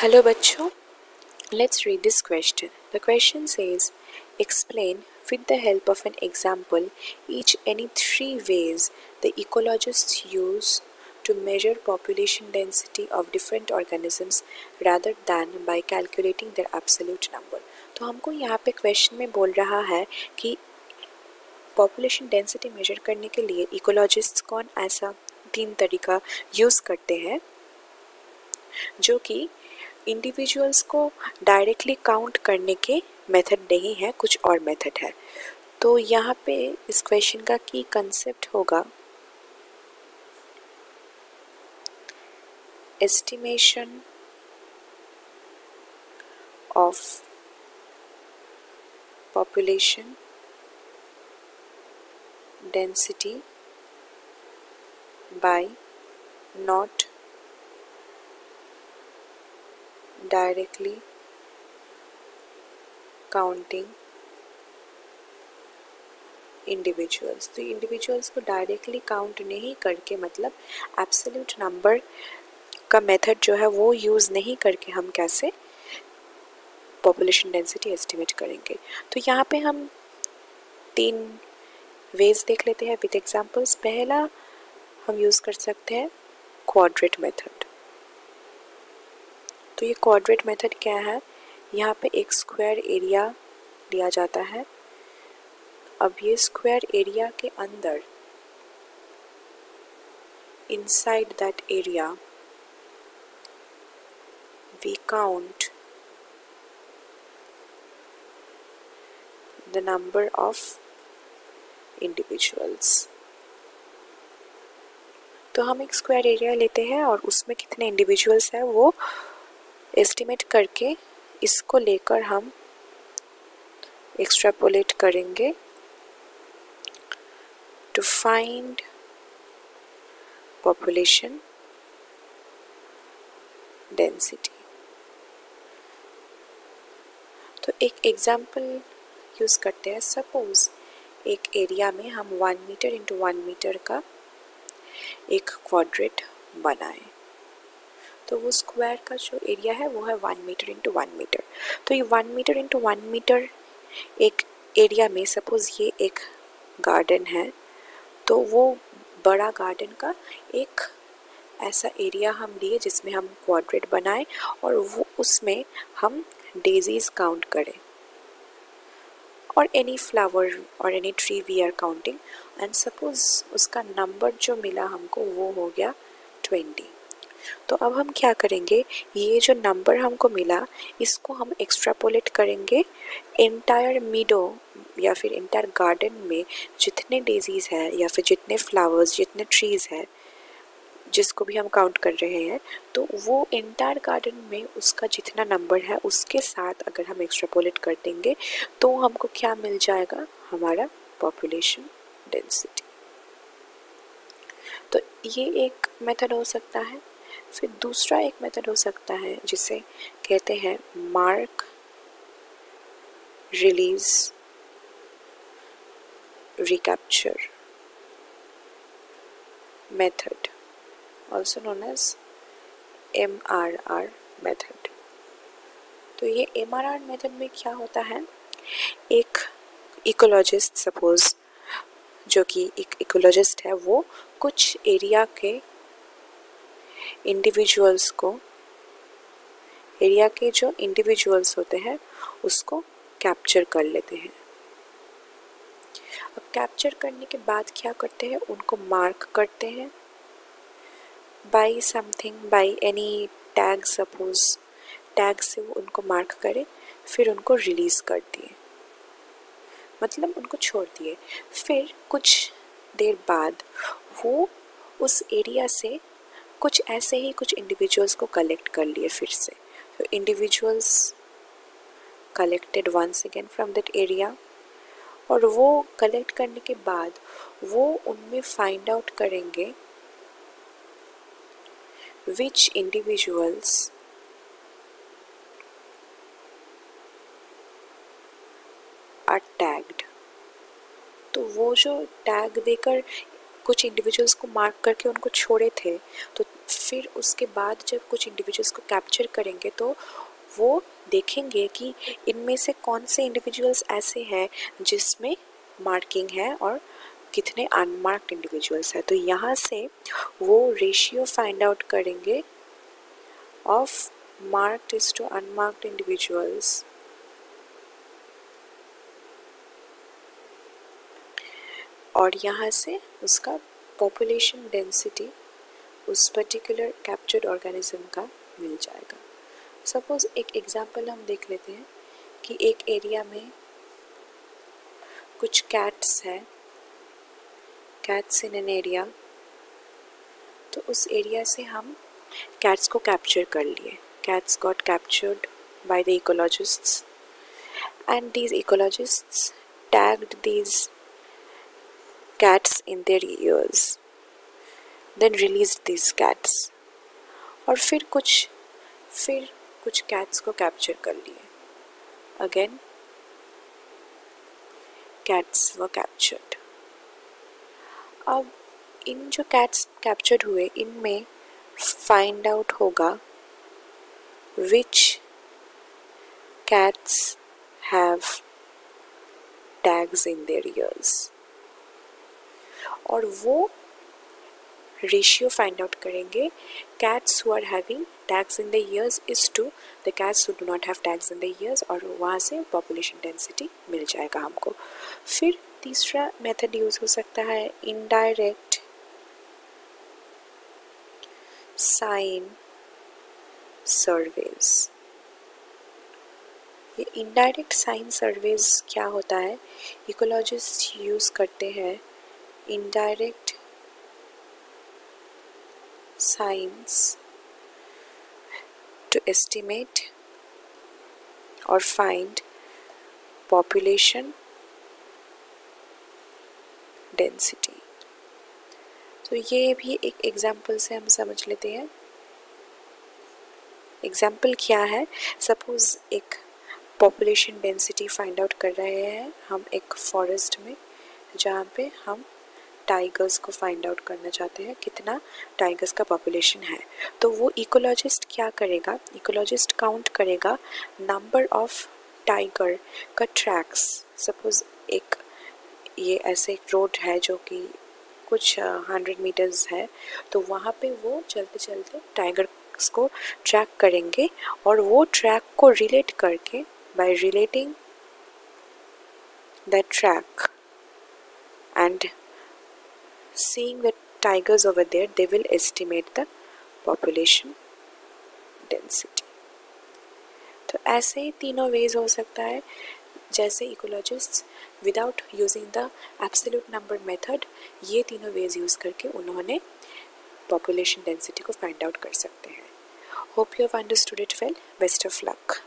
Hello बच्चों, let's read this question. The question says, explain with the help of an example each any three ways the ecologists use to measure population density of different organisms rather than by calculating their absolute number. तो हमको यहाँ पे question में बोल रहा है कि population density measure करने के लिए इकोलॉजिस्ट्स कौन ऐसा तीन तरीका यूज़ करते हैं जो कि इंडिविजुअल्स को डायरेक्टली काउंट करने के मेथड नहीं है, कुछ और मेथड है। तो यहाँ पे इस क्वेश्चन का की कंसेप्ट होगा estimation of population density bye not directly counting individuals. तो इंडिविजुअल्स को डायरेक्टली काउंट नहीं करके, मतलब एब्सोल्यूट नंबर का मेथड जो है वो यूज़ नहीं करके हम कैसे पॉपुलेशन डेंसिटी एस्टिमेट करेंगे। तो यहाँ पे हम तीन वेज देख लेते हैं विद एग्जांपल्स। पहला हम यूज़ कर सकते हैं क्वाड्रेट मेथड। तो ये क्वाड्रेट मेथड क्या है, यहाँ पे एक स्क्वायर एरिया लिया जाता है। अब ये स्क्वायर एरिया के अंदर inside that area we count the number of individuals. तो हम एक स्क्वायर एरिया लेते हैं और उसमें कितने इंडिविजुअल्स हैं वो एस्टिमेट करके इसको लेकर हम एक्सट्रापोलेट करेंगे टू फाइंड पॉपुलेशन डेंसिटी। तो एक एग्जांपल यूज़ करते हैं। सपोज एक एरिया में हम 1 मीटर इंटू 1 मीटर का एक क्वाड्रेट बनाएं। तो वो स्क्वायर का जो एरिया है वो है 1 मीटर इंटू 1 मीटर। तो ये 1 मीटर इंटू 1 मीटर एक एरिया में सपोज़ ये एक गार्डन है, तो वो बड़ा गार्डन का एक ऐसा एरिया हम लिए जिसमें हम क्वाड्रेट बनाएं और वो उसमें हम डेजीज काउंट करें और एनी फ्लावर और any tree we are counting. And suppose उसका नंबर जो मिला हमको वो हो गया 20। तो अब हम क्या करेंगे, ये जो नंबर हमको मिला इसको हम एक्सट्रापोलेट करेंगे एंटायर मीडो या फिर एंटायर गार्डन में जितने डेजीज है या फिर जितने फ्लावर्स, जितने ट्रीज़ है जिसको भी हम काउंट कर रहे हैं, तो वो एंटायर गार्डन में उसका जितना नंबर है उसके साथ अगर हम एक्सट्रापोलेट कर देंगे तो हमको क्या मिल जाएगा, हमारा पॉपुलेशन डेंसिटी। तो ये एक मेथड हो सकता है। फिर दूसरा एक मेथड हो सकता है जिसे कहते हैं mark release recapture method, also known as MRR method. तो ये MRR मेथड में क्या होता है, एक इकोलॉजिस्ट सपोज जो कि एक इकोलॉजिस्ट है वो कुछ एरिया के इंडिविजुअल्स को, एरिया के जो इंडिविजुअल्स होते हैं उसको कैप्चर कर लेते हैं। अब कैप्चर करने के बाद क्या करते हैं, उनको मार्क करते हैं by something, by any tag. Suppose tag से वो उनको मार्क करे, फिर उनको रिलीज़ कर दिए, मतलब उनको छोड़ दिए। फिर कुछ देर बाद वो उस एरिया से कुछ ऐसे ही कुछ इंडिविजुअल्स को कलेक्ट कर लिए फिर से। तो individuals collected once again from that area, और वो कलेक्ट करने के बाद वो उनमें फाइंड आउट करेंगे विच इंडिविजुअल्स आर टैग्ड। तो वो जो टैग देकर कुछ इंडिविजुअल्स को मार्क करके उनको छोड़े थे, तो फिर उसके बाद जब कुछ इंडिविजुअल्स को कैप्चर करेंगे तो वो देखेंगे कि इनमें से कौन से इंडिविजुअल्स ऐसे हैं जिसमें मार्किंग है और कितने अनमार्क्ड इंडिविजुअल्स हैं। तो यहाँ से वो रेशियो फाइंड आउट करेंगे of marked is to unmarked individuals. और यहाँ से उसका पॉपुलेशन डेंसिटी उस पर्टिकुलर कैप्चर्ड ऑर्गेनिज्म का मिल जाएगा। सपोज एक एग्जांपल हम देख लेते हैं कि एक एरिया में कुछ कैट्स हैं, कैट्स इन एन एरिया। तो उस एरिया से हम कैट्स को कैप्चर कर लिए। Cats got captured by the ecologists and these ecologists tagged these cats in their ears, then released these cats। और फिर कुछ कैट्स को कैप्चर कर लिए। अगेन कैट्स वर कैप्चर्ड। अब इन जो कैट्स कैप्चर्ड हुए इनमें फाइंड आउट होगा which cats have tags in their ears, और वो रेशियो फाइंड आउट करेंगे cats who are having tags in the ears is to the cats who do not have tags in the ears, और वहाँ से population density मिल जाएगा हमको। फिर तीसरा मेथड यूज हो सकता है इनडायरेक्ट साइन सर्वेज। ये इनडायरेक्ट साइन सर्वेज क्या होता है? इकोलॉजिस्ट यूज करते हैं indirect signs to estimate or find population density। तो ये भी एक एग्जाम्पल से हम समझ लेते हैं। एग्जाम्पल क्या है? सपोज एक पॉपुलेशन डेंसिटी फाइंड आउट कर रहे हैं हम एक फॉरेस्ट में, जहाँ पे हम टाइगर्स को फाइंड आउट करना चाहते हैं कितना टाइगर्स का पॉपुलेशन है। तो वो इकोलॉजिस्ट क्या करेगा? इकोलॉजिस्ट काउंट करेगा नंबर ऑफ टाइगर का ट्रैक्स। सपोज एक ये ऐसे एक रोड है जो कि कुछ 100 मीटर्स है, तो वहाँ पे वो चलते चलते टाइगर्स को ट्रैक करेंगे, और वो ट्रैक को रिलेट करके by relating that track and seeing the tigers over there, they will estimate the population density। तो ऐसे ही तीनों वेज हो सकता है, जैसे ecologists without using the absolute number method ये तीनों वेज यूज करके उन्होंने पॉपुलेशन डेंसिटी को फाइंड आउट कर सकते हैं। Hope you have understood it well. Best of luck.